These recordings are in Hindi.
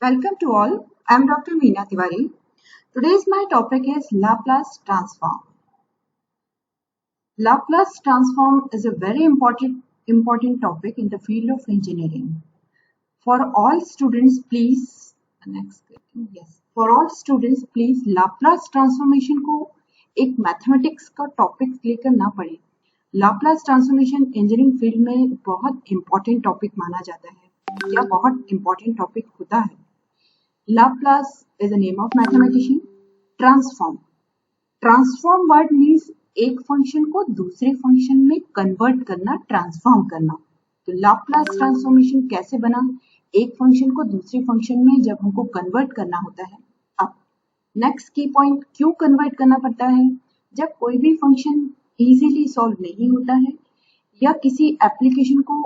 Welcome to all. I am Dr. Meena Tiwari. Today's my topic is Laplace transform. Laplace transform is a very important topic in the field of engineering. For all students, please For all students, please Laplace transformation को एक मैथमेटिक्स का टॉपिक लेकर ना पढ़े. Laplace transformation इंजीनियरिंग फील्ड में बहुत इंपॉर्टेंट टॉपिक माना जाता है या बहुत इंपॉर्टेंट टॉपिक होता है. Laplace is the name of mathematician. Transform word means एक फंक्शन को दूसरे फंक्शन में कन्वर्ट करना, ट्रांसफॉर्म करना. तो Laplace ट्रांसफॉर्मेशन कैसे बना? एक फंक्शन को दूसरे फंक्शन में जब हमको कन्वर्ट करना होता है. अब नेक्स्ट की पॉइंट, क्यों कन्वर्ट करना पड़ता है? जब कोई भी फंक्शन इजीली सॉल्व नहीं होता है या किसी एप्लीकेशन को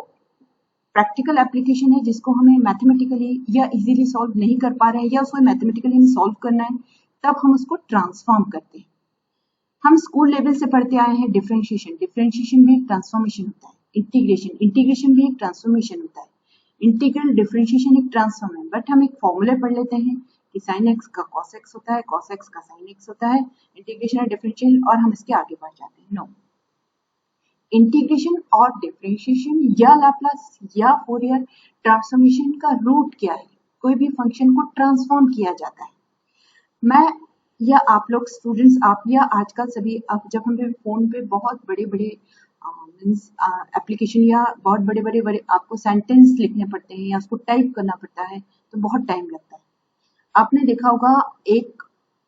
प्रैक्टिकल एप्लीकेशन है जिसको हमें मैथमेटिकली या इजीली सॉल्व नहीं कर पा रहे हैं या उसको मैथमेटिकली सॉल्व करना है, तब हम उसको ट्रांसफॉर्म करते हैं. हम स्कूल लेवल से पढ़ते आए हैं डिफरेंशिएशन भी एक ट्रांसफॉर्मेशन होता है. इंटीग्रेशन भी एक ट्रांसफॉर्मेशन होता है. इंटीग्रल डिफरेंशिएशन एक ट्रांसफॉर्म है. बट हम एक फॉर्मूले पढ़ लेते हैं कि साइन एक्स का कॉस एक्स होता है, कॉस एक्स का साइन एक्स होता है, इंटीग्रेशन और डिफरेंशियल, और हम इसके आगे बढ़ जाते हैं. नो, इंटीग्रेशन और डिफरेंशिएशन या लाप्लास या फोरियर ट्रांसफॉर्मेशन का रूट क्या है? कोई भी फंक्शन को ट्रांसफॉर्म किया जाता है. मैं या आप लोग स्टूडेंट्स, आप या आजकल सभी, अब जब हम फोन पे बहुत बड़े एप्लीकेशन या बहुत बड़े आपको सेंटेंस लिखने पड़ते हैं या उसको टाइप करना पड़ता है तो बहुत टाइम लगता है. आपने देखा होगा एक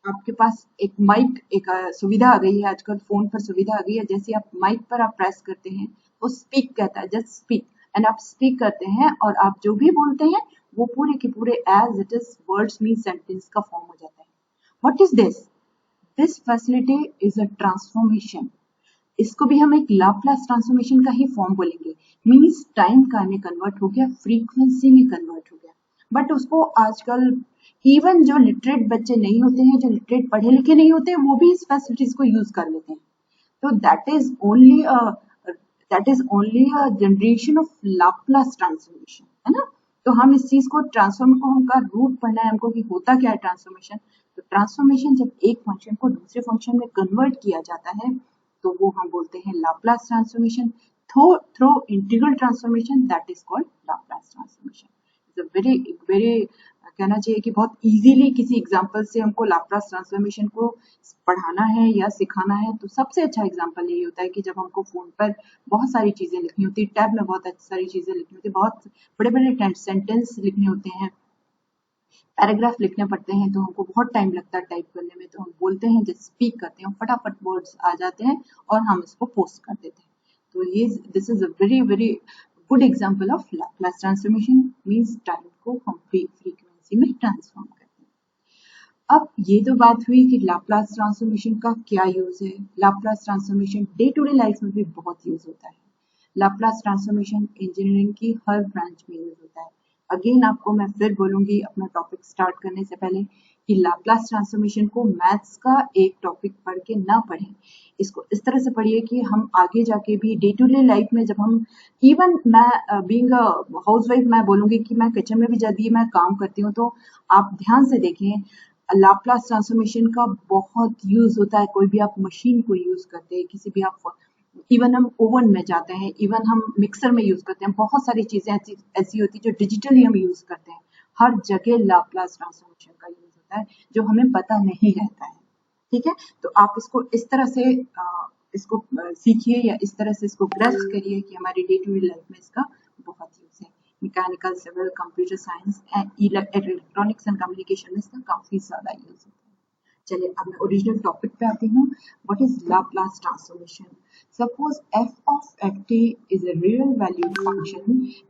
आपके पास एक माइक, एक सुविधा आ गई है आजकल, फोन पर सुविधा आ गई है. जैसे आप माइक पर आप प्रेस करते हैं वो स्पीक कहता है, जस्ट स्पीक, एंड आप स्पीक करते हैं और आप जो भी बोलते हैं वो पूरे के पूरे as it is words mean sentence का फॉर्म हो जाता है. What is this? This facility is a transformation. इसको भी हम एक लाप्लास ट्रांसफॉर्मेशन का ही फॉर्म बोलेंगे. मीन्स टाइम का में कन्वर्ट हो गया, फ्रीक्वेंसी में कन्वर्ट हो गया. बट उसको आजकल इवन जो लिटरेट बच्चे नहीं होते हैं, जो लिटरेट पढ़े लिखे नहीं होते हैं, वो भी इस फैसिलिटीज को यूज कर लेते हैं. तो that is only a generation of Laplace transformation, है ना. तो हम इस चीज को ट्रांसफॉर्म को हमका रूट पढ़ना है हमको कि होता क्या है ट्रांसफॉर्मेशन. तो ट्रांसफॉर्मेशन जब एक फंक्शन को दूसरे फंक्शन में कन्वर्ट किया जाता है तो वो हम बोलते हैं Laplace transformation. Through integral transformation, that is called Laplace transformation. It's a very कहना चाहिए कि बहुत इजीली किसी एग्जांपल से हमको लाप्लास ट्रांसफॉर्मेशन को पढ़ाना है या सिखाना है तो सबसे अच्छा एग्जांपल यही होता है कि जब हमको फोन पर बहुत सारी चीजें लिखनी होती है, टैब में बहुत सारी चीजें लिखनी होती है, बहुत बड़े सेंटेंस लिखने होते हैं, पैराग्राफ लिखने पड़ते हैं, तो हमको बहुत टाइम लगता है टाइप करने में. तो हम बोलते हैं, जब स्पीक करते हैं, फटाफट वर्ड्स आ जाते हैं और हम इसको पोस्ट कर देते हैं. तो ये this is a very good example of Laplace transformation. Means time को हम फ्रीक्वेंसी में ट्रांसफॉर्म करते हैं. अब ये तो बात हुई कि लाप्लास ट्रांसफॉर्मेशन का क्या यूज है. Laplace transformation day to day life में भी बहुत यूज होता है. लाप्लास ट्रांसफॉर्मेशन इंजीनियरिंग की हर ब्रांच में यूज होता है. अगेन आपको मैं फिर बोलूंगी अपना टॉपिक स्टार्ट करने से पहले कि लाप्लास ट्रांसफॉर्मेशन को मैथ्स का एक टॉपिक पढ़ के ना पढ़ें. इसको इस तरह से पढ़िए कि हम आगे जाके भी डे टू डे लाइफ में जब हम, इवन मैं बीइंग अ हाउस वाइफ, मैं बोलूंगी कि मैं किचन में भी जब मैं काम करती हूँ तो आप ध्यान से देखें, लाप्लास ट्रांसफॉर्मेशन का बहुत यूज होता है. कोई भी आप मशीन को यूज करते हैं, किसी भी आप, इवन हम ओवन में जाते हैं, इवन हम मिक्सर में यूज करते हैं, बहुत सारी चीजें ऐसी होती है जो डिजिटली हम यूज करते हैं. हर जगह लाप्लास ट्रांसफॉर्मेशन का यूज होता है जो हमें पता नहीं रहता है. ठीक है, तो आप इसको इस तरह से इसको सीखिए या इस तरह से इसको ग्रैस्प करिए कि हमारी डे टू डे लाइफ में इसका बहुत यूज है. Mechanical, civil, computer science and electronics and communication में इसका काफी ज्यादा यूज होता है. चलिए अब मैं ओरिजिनल टॉपिक पे आती हूँ. What is Laplace transformation? Suppose f of ft is a real valued function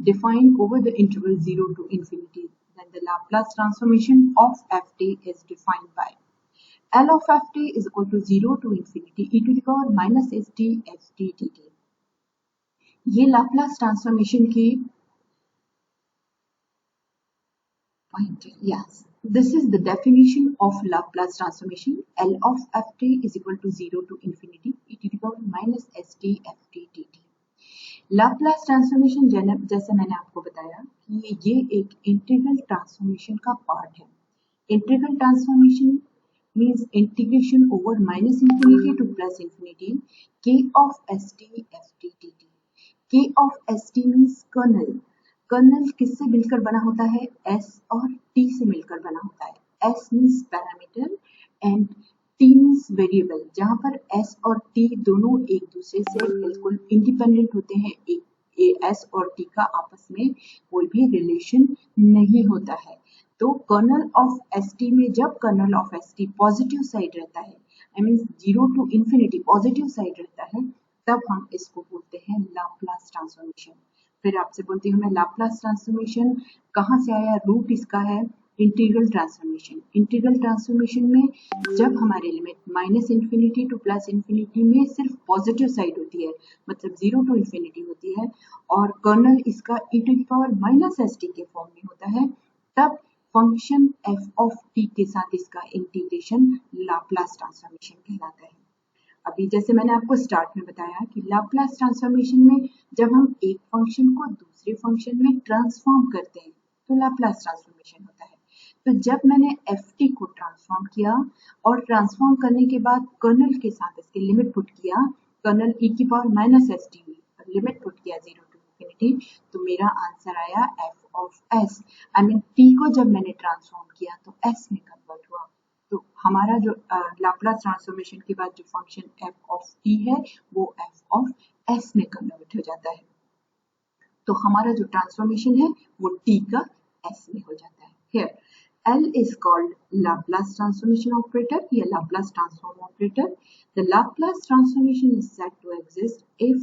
defined over the interval 0 to infinity. Then the Laplace transformation of ft is defined by L of ft is equal to 0 to infinity e to the power minus st ft dt. ये Laplace transformation की point. Yes, this is the definition of Laplace transformation. L of ft is equal to 0 to infinity e to the power minus st ft dt. Laplace transformation जैसे मैंने आपको बताया कि ये एक इंटीग्रल ट्रांसफॉर्मेशन का पार्ट है। Integral transformation means integration over minus infinity to plus infinity k of st ft dt. k of st means kernel. Kernel किससे मिलकर बना होता है? s और t से मिलकर बना होता है। s means parameter and t means variable, जहां पर s और t दोनों एक दूसरे से बिल्कुल इंडिपेंडेंट होते हैं। s और t का आपस में कोई भी रिलेशन नहीं होता है। तो कर्नल ऑफ एस टी में जब kernel of S T positive side रहता है, I mean 0 to infinity positive side रहता है, तब हम इसको बोलते हैं लाप्लास ट्रांसफॉर्मेशन। फिर आपसे बोलती हूँ मैं लाप्लास ट्रांसफॉर्मेशन कहाँ से आया? रूट इसका है इंटीग्रल ट्रांसफॉर्मेशन। इंटीग्रल ट्रांसफॉर्मेशन में जब हमारे limit minus infinity two plus infinity में सिर्फ पॉजिटिव साइड होती है, मतलब 0 टू इन्फिनिटी होती है, और कर्नल इसका e to the power minus S T के फॉर्म में होता है, तब फंक्शन f ऑफ t के साथ इसका इंटीग्रेशन लाप्लास ट्रांसफॉर्मेशन कहलाता है। अभी जैसे मैंने आपको स्टार्ट में बताया कि लाप्लास ट्रांसफॉर्मेशन में जब हम एक फंक्शन को दूसरे फंक्शन में ट्रांसफॉर्म करते हैं तो लाप्लास ट्रांसफॉर्मेशन होता है। तो जब मैंने ft को ट्रांसफॉर्म किया और ट्रांसफॉर्म करने के बाद कर्नल के साथ इसके लिमिट पुट किया, कर्नल e की पावर माइनस एस टी हुई और लिमिट पुट किया 0 टू इंफिनिटी, तो मेरा आंसर आया f of s। I mean t को जब मैंने ट्रांसफॉर्म किया तो s में कन्वर्ट हुआ। तो हमारा जो लाप्लास ट्रांसफॉर्मेशन के बाद जो फंक्शन f ऑफ t है वो f ऑफ s में कन्वर्ट हो जाता है। तो हमारा जो ट्रांसफॉर्मेशन है वो t का s में हो जाता है। Here L is called Laplace transformation operator या Laplace transform operator. The Laplace transformation is said to exist if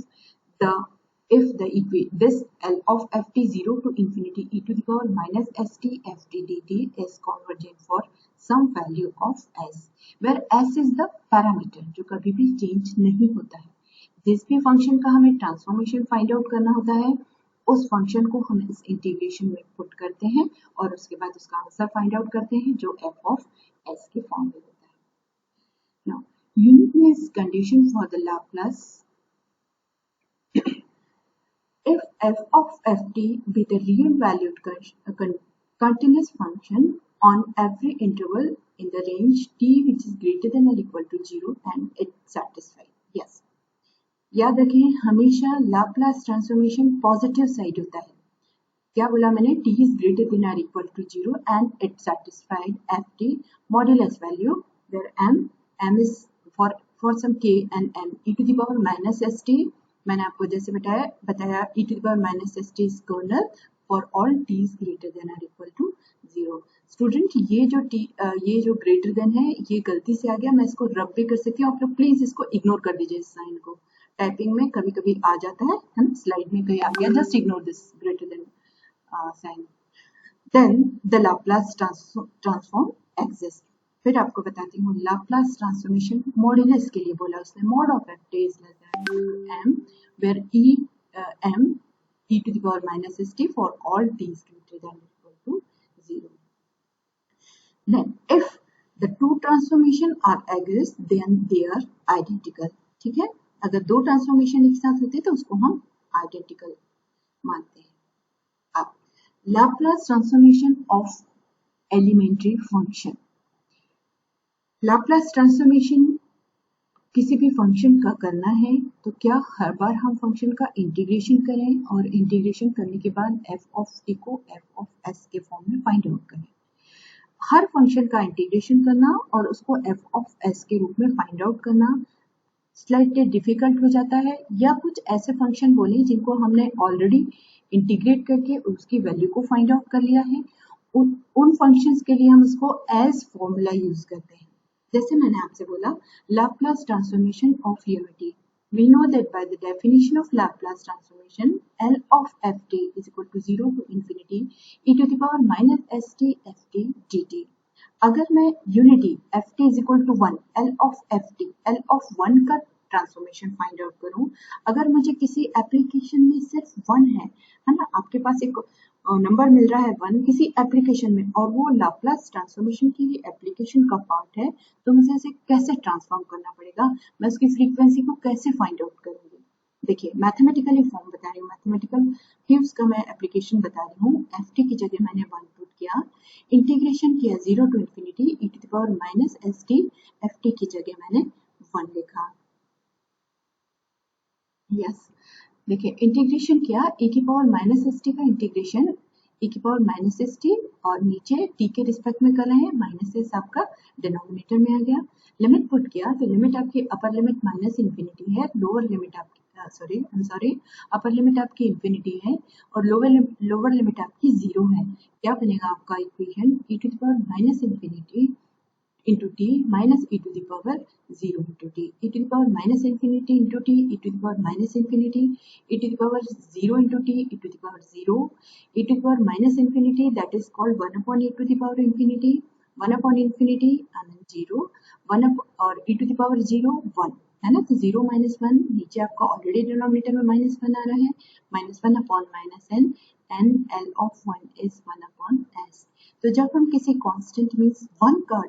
this L of ft 0 to infinity e to the power minus st ft dt is convergent for some value of s, where s is the parameter जो कभी भी चेंज नहीं होता है। जिस भी फंक्शन का हमें ट्रांसफॉर्मेशन फाइंड आउट करना होता है उस फंक्शन को हम इस इंटीग्रेशन में पुट करते हैं और उसके बाद उसका आंसर फाइंड आउट करते हैं जो f ऑफ s के फॉर्म में होता है। Now, uniqueness condition for the Laplace if f of ft be the real valued continuous function on every interval in the range t which is greater than or equal to 0 and it satisfied. Yes. याद रखें हमेशा लाप्लास ट्रांसफॉर्मेशन पॉजिटिव साइड होता है। क्या बोला मैंने? t is greater than or equal to 0 and it satisfied ft modulus value where m is for some k and m e to the power minus st। मैंने आपको जैसे बताया e to the power minus st is kernel for all t is greater than or equal to 0। Student ये जो ग्रेटर देन है ये गलती से आ गया, मैं इसको रब भी कर सकती हूँ, आप लोग प्लीज इसको इग्नोर कर दीजिए। इस साइन को टाइपिंग में कभी कभी आ जाता है ना, स्लाइड में कहीं आ गया, just ignore this greater than sign. Then the Laplace transform exist. फिर आपको बताती हूँ लाप्लास ट्रांसफॉर्मेशन मॉड्यूलस के लिए बोला उसने, mod of f is less than m where m e to the power minus st for all t is greater than or equal to 0। Then if the two transformation are exist then they are identical। ठीक है, अगर दो ट्रांसफॉर्मेशन एक साथ होते तो उसको हम आइडेंटिकल मानते हैं। अब Laplace transformation of elementary function. Laplace transformation किसी भी फंक्शन का करना है तो क्या हर बार हम फंक्शन का इंटीग्रेशन करें और इंटीग्रेशन करने के बाद f ऑफ t को f ऑफ s के फॉर्म में फाइंड आउट करें? हर फंक्शन का इंटीग्रेशन करना और उसको f ऑफ s के रूप में फाइंड आउट करना स्लाइटली डिफिकल्ट हो जाता है, या कुछ ऐसे फंक्शन बोले जिनको हमने ऑलरेडी इंटीग्रेट करके उसकी वैल्यू को फाइंड आउट कर लिया है, उन फंक्शंस के लिए हम उसको एज फॉर्मूला यूज करते हैं। जैसे मैंने आपसे बोला Laplace transformation of unity, we know that by the definition of Laplace transformation L of ft is equal to 0 to infinity e to the power minus st ft dt। अगर मैं unity ft is equal to 1 L of 1 का ट्रांसफॉर्मेशन फाइंड आउट करूं, अगर मुझे किसी एप्लीकेशन में सिर्फ 1 है ना, आपके पास एक नंबर मिल रहा है 1 किसी एप्लीकेशन में और वो लाप्लास ट्रांसफॉर्मेशन की एप्लीकेशन का पार्ट है, तो मुझे इसे कैसे ट्रांसफॉर्म करना पड़ेगा, मैं उसकी फ्रीक्वेंसी को कैसे फाइंड आउट करूंगी? देखिए मैथमेटिकली फॉर्म बता रही हूँ, मैथमेटिकल ही उसका मैं एप्लीकेशन बता रही हूँ। एफ टी की जगह मैंने 1 पुट किया, इंटीग्रेशन किया 0 to infinity e to the power minus S T, F T की जगह मैंने 1 लिखा। यस, देखिए इंटीग्रेशन किया e की पावर माइनस एस टी का इंटीग्रेशन e की पावर माइनस एस टी, और नीचे t के रिस्पेक्ट में कर रहे हैं, माइनस एस आपका डिनोमिनेटर में आ गया। लिमिट पुट किया तो लिमिट आपकी अपर लिमिट माइनस इन्फिनिटी है, लोअर लिमिट आपकी अपर लिमिट आपकी इन्फिनिटी है और लोअर लिमिट आपकी 0 है। क्या बनेगा आपका equation, e to the power minus infinity into t minus e to the power 0 into t, e to the power minus infinity into t, e to the power minus infinity, e to the power 0 into t, e to the power 0, e to the power minus infinity, that is called 1 upon e to the power infinity, 1 upon infinity and then 0, 1 up और e to the power 0 1 है ना। तो 0 माइनस 1, नीचे आपका ऑलरेडी डिनोमिनेटर में माइनस 1 आ रहा है, minus 1 upon minus n, n l of 1 is 1 upon s. तो जब हम किसी कांस्टेंट मींस 1 का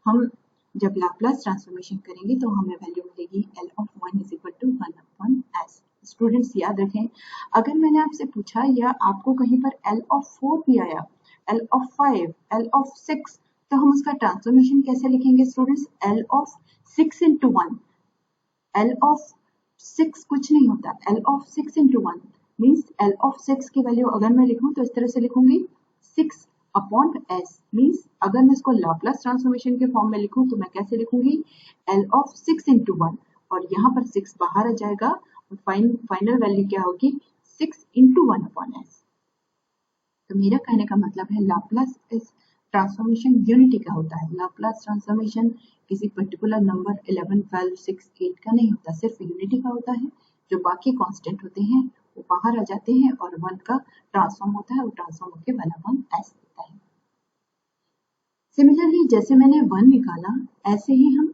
हम जब लाप्लास ट्रांसफॉर्मेशन करेंगे तो हमें वैल्यू मिलेगी L of 1 is equal to 1 upon S। Students याद रखें, अगर मैंने आपसे पूछा या आपको कहीं पर L of 4 भी आया, L of 5, L of 6, तो हम उसका ट्रांसफॉर्मेशन कैसे लिखेंगे students, L of 6 into 1, L of 6 कुछ नहीं होता, L of 6 into 1 means L of 6 की वैल्यू अगर मैं लिखूं तो इस तरह से लिखूंगी 6 अपॉन एस, मीन्स अगर मैं इसको लाप्लास ट्रांसफॉर्मेशन के फॉर्म में लिखूं तो मैं कैसे लिखूंगी, L of 6 into 1 और यहाँ पर 6 बाहर आ जाएगा और फाइनल वैल्यू क्या होगी 6 into 1 अपॉन एस। तो मेरा कहने का मतलब है लाप्लास ट्रांसफॉर्मेशन यूनिटी का होता है, लाप्लास ट्रांसफॉर्मेशन किसी पर्टिकुलर नंबर 11, 12, 6, 8 का नहीं होता, सिर्फ यूनिटी का होता है। जो बाकी कांस्टेंट होते हैं वो बाहर आ जाते हैं और 1 का ट्रांसफॉर्म होता है, वो ट्रांसफॉर्म होकर 1 अपॉन एस होता है। सिमिलरली जैसे मैंने 1 निकाला, ऐसे ही हम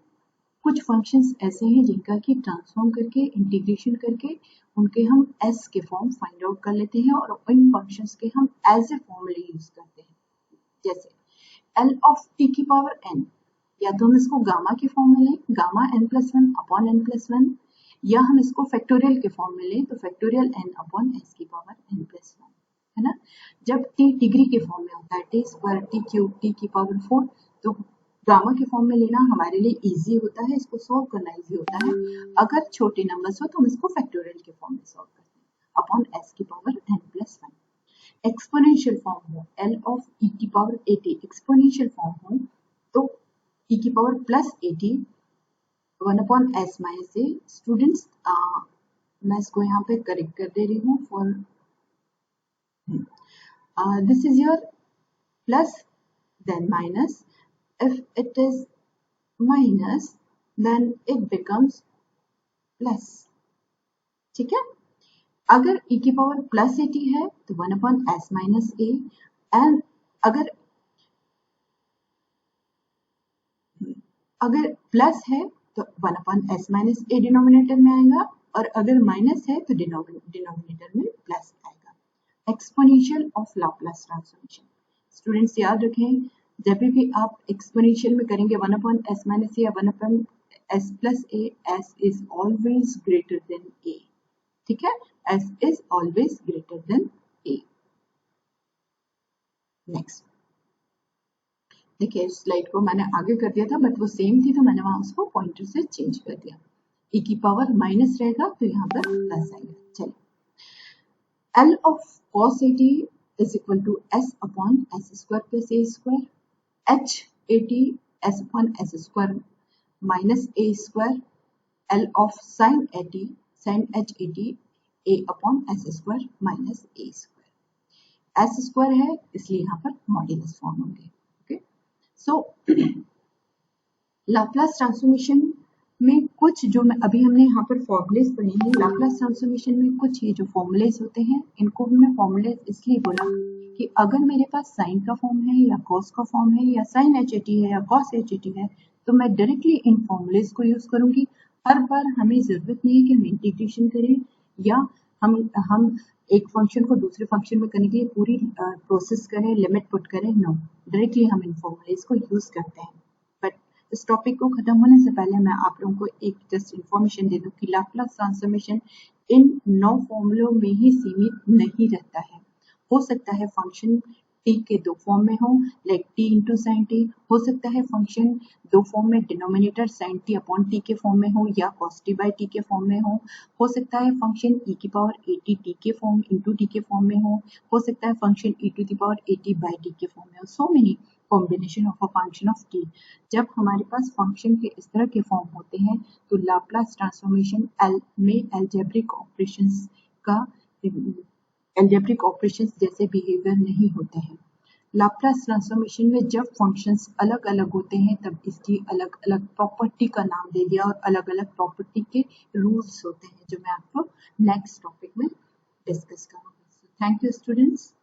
कुछ फंक्शंस ऐसे हैं जिनका कि ट्रांसफॉर्म करके इंटीग्रेशन करके उनके हम s के फॉर्म फाइंड आउट कर लेते हैं और इन फंक्शंस के हम एज ए फॉर्मूला यूज करते हैं। जैसे L of t की पावर n, या तो हम इसको गामा के फॉर्म में लें, gamma n plus 1 upon n plus 1, या हम इसको फैक्टोरियल के फॉर्म में लें तो फैक्टोरियल n अपॉन s की पावर n प्लस 1, है ना। जब t डिग्री के फॉर्म में होता है, T square T cube T की पावर 4, तो गामा के फॉर्म में लेना हमारे लिए इजी होता है, इसको सॉल्व करना इजी होता है। अगर छोटे नंबर्स हो तो हम इसको फैक्टोरियल के फॉर्म में सॉल्व करते हैं अपॉन s की power n plus 1। Exponential form हो, L of e की पावर 80 एक्सपोनेंशियल फॉर्म हो तो e की power plus 80 1 upon s minus a. Students मैं इसको यहाँ पे करेक्ट कर दे रही हूँ for this is your plus then minus, if it is minus then it becomes plus, ठीक है। अगर e की पावर प्लस 80 है तो 1 upon s minus A, and अगर प्लस है तो 1 अपॉन s माइनस ए डिनोमिनेटर में आएगा, और अगर माइनस है तो डिनोमिनेटर में प्लस आएगा। Exponential of Laplace transformation, students याद रखें, जब भी आप एक्सपोनेंशियल में करेंगे 1 अपॉन s माइनस ए या 1 upon s plus A, s is always greater than a, ठीक है, s is always greater than a। Next देखिए, इस स्लाइड को मैंने आगे कर दिया था बट वो सेम थी तो मैंने वहां उसको पॉइंटर से चेंज कर दिया। e की पावर माइनस रहेगा तो यहाँ पर प्लस आएगा। चलिए, L of cos 80 is equal to s upon s square plus a square, h 80 s upon s square minus a square, L of sin 80 sin h 80 a upon s square minus a square। s square है इसलिए यहाँ पर मॉड्यूलस फॉर्म होंगे। ओके, सो लाप्लास ट्रांसफॉर्मेशन में कुछ जो मैं अभी हमने यहाँ पर फॉर्मूलेस पढ़े हैं, लाप्लास ट्रांसफॉर्मेशन में कुछ ये जो फॉर्मूलेस होते हैं इनको मैं फॉर्मूलेस इसलिए बोला कि अगर मेरे पास साइन का फॉर्म है या कॉस का फॉर्म है या साइन एच ए टी है या कॉस एच ए टी है तो मैं डायरेक्टली इन फॉर्मूलेस को यूज करूंगी। हर बार हमें जरूरत नहीं है कि हम इंटीग्रेशन करें या हम एक फंक्शन को दूसरे फंक्शन में करने के लिए पूरी प्रोसेस करें, लिमिट पुट करें, नो, डायरेक्टली हम इन फॉर्मूलेस को यूज करते हैं। बट इस टॉपिक को खत्म होने से पहले मैं आप लोगों को एक जस्ट इन्फॉर्मेशन दे दूं कि लाप्लास ट्रांसफॉर्मेशन इन 9 फॉर्मूलों में ही सीमित नहीं रहता है। हो सकता है फंक्शन टी के 2 फॉर्म में हो, like t into sine t. हो सकता है फंक्शन 2 फॉर्म में denominator sine t upon t के फॉर्म में हो या कॉस टी बाई टी के फॉर्म में हो सकता है फंक्शन ई की पावर एटी टी के फॉर्म इंटू टी के फॉर्म में हो सकता है function e to the power at by t के फॉर्म में हो। So many combination of a function of T. जब हमारे पास फंक्शन के इस तरह के फॉर्म होते हैं तो लाप्लास ट्रांसफॉर्मेशन में एल्जेब्रिक ऑपरेशंस का एल्जेब्रिक ऑपरेशंस जैसे बिहेवियर नहीं होते हैं। लाप्लास ट्रांसफॉर्मेशन में जब फंक्शंस अलग अलग होते हैं तब इसकी अलग अलग प्रॉपर्टी का नाम दे दिया और अलग अलग प्रॉपर्टी के रूल्स होते हैं जो मैं आपको नेक्स्ट टॉपिक में डिस्कस करूँगी। Thank you students.